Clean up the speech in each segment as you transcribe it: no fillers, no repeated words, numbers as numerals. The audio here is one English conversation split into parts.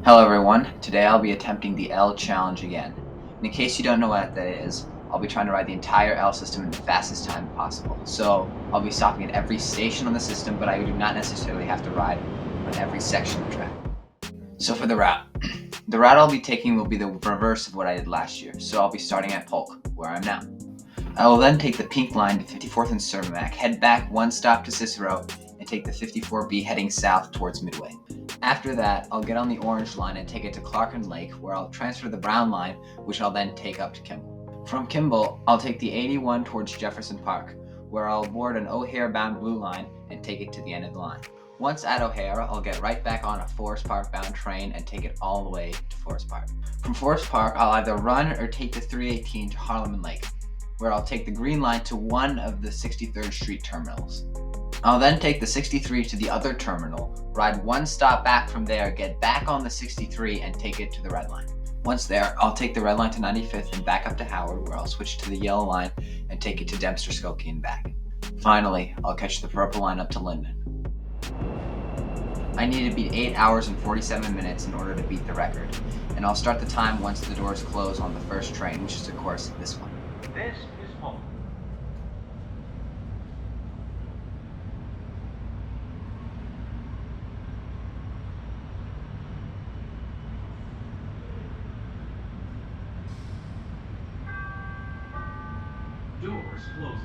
Hello everyone, today I'll be attempting the L challenge again. And in case you don't know what that is, I'll be trying to ride the entire L system in the fastest time possible. So I'll be stopping at every station on the system, but I do not necessarily have to ride on every section of the track. So for the route, the route I'll be taking will be the reverse of what I did last year. So I'll be starting at Polk, where I'm now. I will then take the pink line to 54th and Cermak, head back one stop to Cicero, and take the 54B heading south towards Midway. After that, I'll get on the orange line and take it to Clarkin Lake, where I'll transfer the brown line, which I'll then take up to Kimball. From Kimball, I'll take the 81 towards Jefferson Park, where I'll board an O'Hare-bound blue line and take it to the end of the line. Once at O'Hare, I'll get right back on a Forest Park-bound train and take it all the way to Forest Park. From Forest Park, I'll either run or take the 318 to Harleman Lake, where I'll take the green line to one of the 63rd Street terminals. I'll then take the 63 to the other terminal, ride one stop back from there, get back on the 63 and take it to the red line. Once there, I'll take the red line to 95th and back up to Howard, where I'll switch to the yellow line and take it to Dempster, Skokie and back. Finally, I'll catch the purple line up to Linden. I need to beat 8 hours and 47 minutes in order to beat the record, and I'll start the time once the doors close on the first train, which is of course this one. This is home. Doors closing.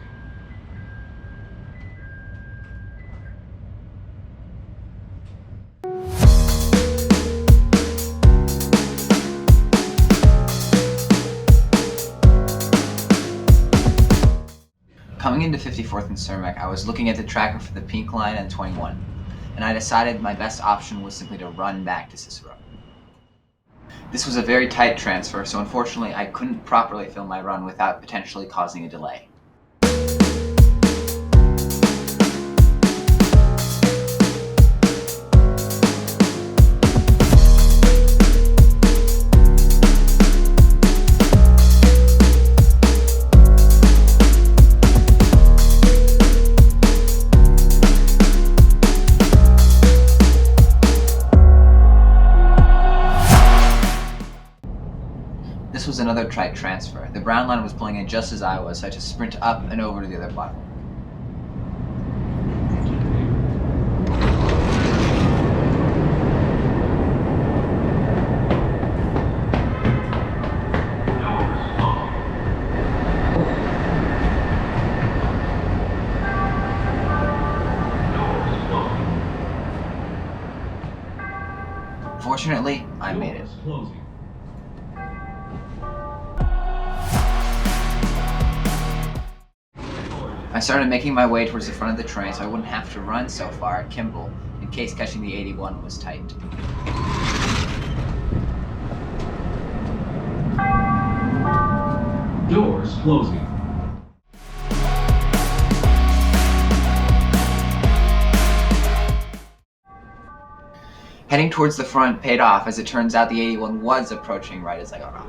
Coming into 54th and Cermak, I was looking at the tracker for the pink line and 21, and I decided my best option was simply to run back to Cicero. This was a very tight transfer, so unfortunately I couldn't properly film my run without potentially causing a delay. This was another tight transfer. The brown line was pulling in just as I was, so I had to sprint up and over to the other platform. Fortunately, I made it. Closing. I started making my way towards the front of the train so I wouldn't have to run so far at Kimball in case catching the 81 was tight. Doors closing. Heading towards the front paid off, as it turns out the 81 was approaching right as I got off.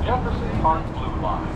Jefferson Park Blue Line.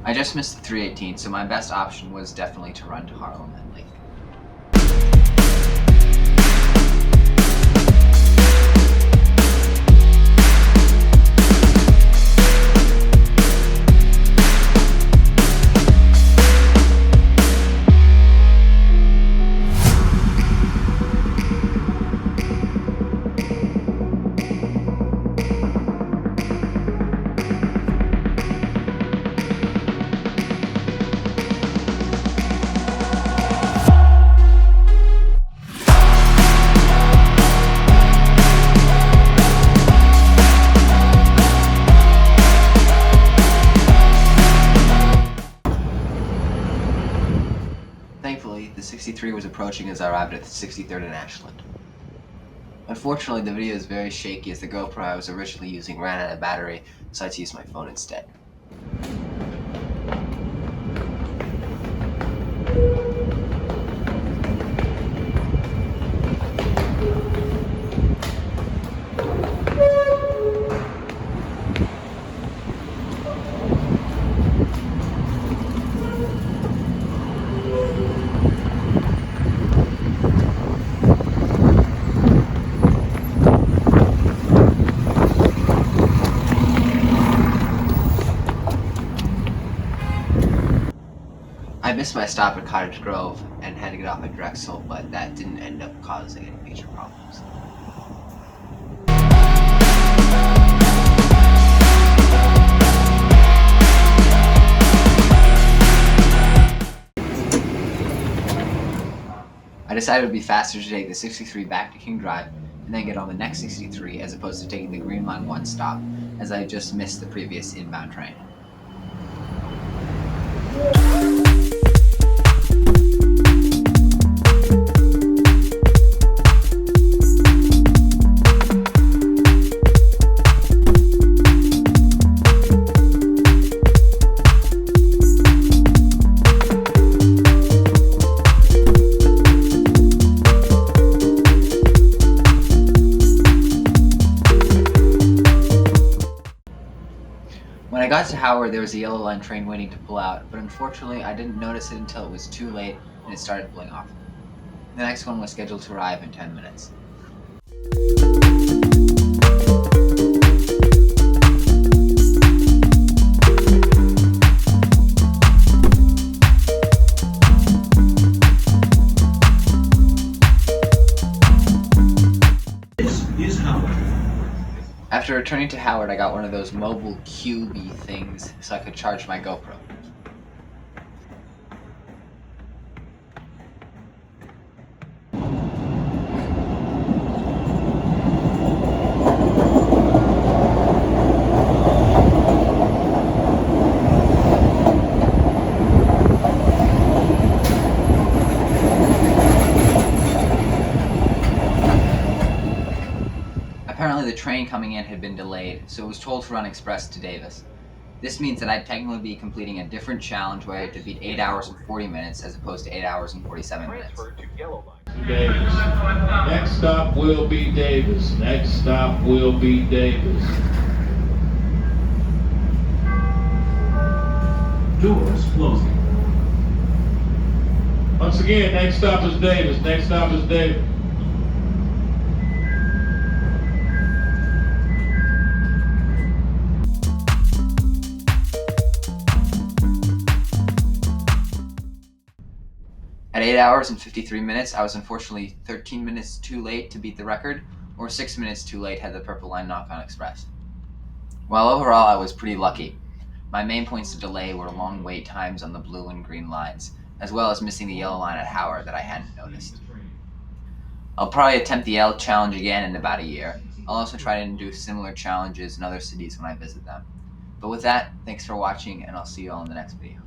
I just missed the 318, so my best option was definitely to run to Harleman Lake. approaching as I arrived at the 63rd and Ashland. Unfortunately, the video is very shaky as the GoPro I was originally using ran out of battery, so I had to use my phone instead. I missed my stop at Cottage Grove and had to get off at Drexel, but that didn't end up causing any major problems. I decided it would be faster to take the 63 back to King Drive and then get on the next 63 as opposed to taking the Green Line 1 stop, as I just missed the previous inbound train. When I got to Howard, there was a Yellow Line train waiting to pull out, but unfortunately I didn't notice it until it was too late and it started pulling off. The next one was scheduled to arrive in 10 minutes. This is Howard. After returning to Howard, I got one of those mobile QB things so I could charge my GoPro. Apparently the train coming in had been delayed, so it was told to run express to Davis. This means that I'd technically be completing a different challenge where I had to beat 8 hours and 40 minutes as opposed to 8 hours and 47 minutes. Transferred to Yellow Line. Davis. Next stop will be Davis. Next stop will be Davis. Doors closing. Once again, next stop is Davis. Next stop is Davis. At 8 hours and 53 minutes, I was unfortunately 13 minutes too late to beat the record, or 6 minutes too late had the Purple Line not gone express. While overall I was pretty lucky, my main points of delay were long wait times on the blue and green lines, as well as missing the yellow line at Howard that I hadn't noticed. I'll probably attempt the L challenge again in about a year. I'll also try to do similar challenges in other cities when I visit them. But with that, thanks for watching, and I'll see you all in the next video.